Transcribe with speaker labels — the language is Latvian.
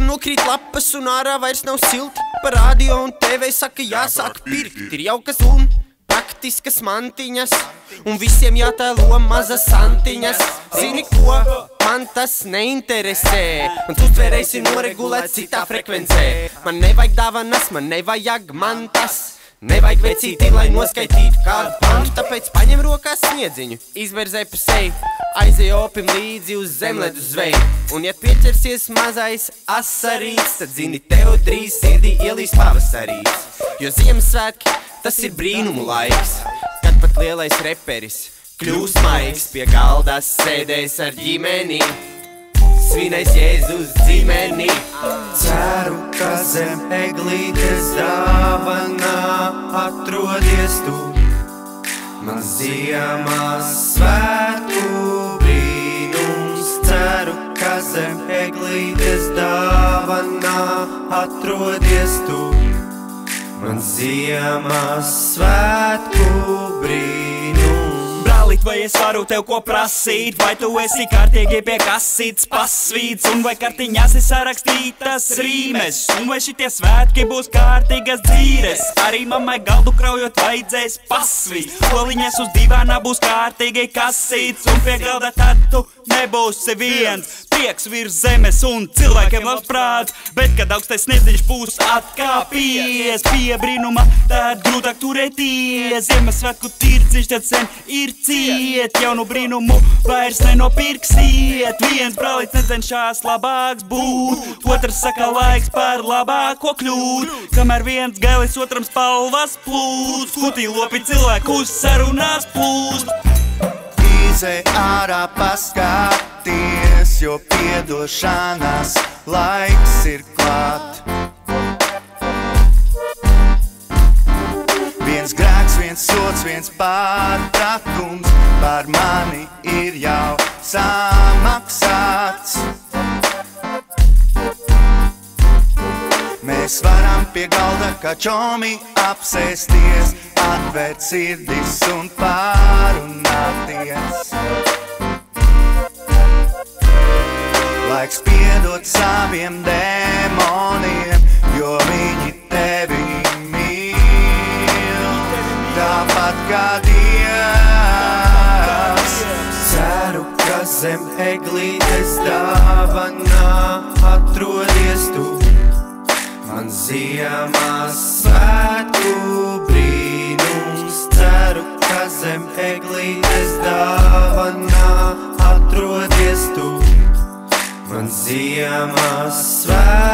Speaker 1: nokrīt lapas un ārā vairs nav silti. Par radio un TV saka jāsāk pirkt. Ir jaukas un praktiskas mantiņas, un visiem jātēlo mazas santiņas. Zini ko? Man tas neinteresē, un tu tvērēsi noregulēt citā frekvencē. Man nevajag dāvanas, man nevajag mantas, nevajag vecīti, lai noskaitītu kādu pantu. Tāpēc paņem rokās sniedziņu, izverzē pa seju, aizej opim līdzi uz zemledu zveju. Un ja pieķersies mazais asarīts, tad zini, tev drīz sirdī ielīs pavasarīts. Jo Ziemassvētki, tas ir brīnumu laiks, kad pat lielais reperis kļūs maigs, pie galda sēdēs ar ģimeni, svinēs Jēzus dzimeni.
Speaker 2: Ceru, ka zem eglītes dāvanā atrodies tu, man Ziemassvētku brīnums. Ceru, ka zem eglītes dāvanā atrodies tu, man Ziemassvētku brīnums.
Speaker 3: Vai es varu tev ko prasīt, vai tu esi kārtīgi pie kasītes pasvīts, un vai kartiņās ir sarakstītas rīmes, un vai šitie svētki būs kārtīgas dzīves. Arī mammai galdu kraujot vajadzēs pasvīt, oliņas uz divānā būs kārtīgi kasīts, un pie galda tad tu nebūsi viens. Prieks virs zemes un cilvēkiem labs prāts, bet kad augstais sniedziņš būs atkāpies pie brīnuma, tad grūtāk turēties. Ziemassvētku tirdziņš tad sen ir ciet, jaunu brīnumu vairs nenopirksiet. Viens brālis necenšās labāks būt, otrs saka laiks par labāko kļūt, kamēr viens gailis otram spalvas plūst, skutī lopi cilvēku sarunās plūst.
Speaker 2: Izej ārā paskaties, jo piedošanas laiks ir klāt. Viens grēks, viens sods, viens pārpratums par mani ir jau samaksāts. Mēs varam pie galda kā čomi apsēsties, atvērt sirdis un pārunāties. Laiks piedot saviem demoniem, jo viņi tevi mīl, tāpat kā Dievs. Ceru, ka zem eglītes dāvanā atrodies tu, man Ziemassvētku brīnums. Ceru, ka zem eglītes dāvanā atrodies tu, man Ziemassvētku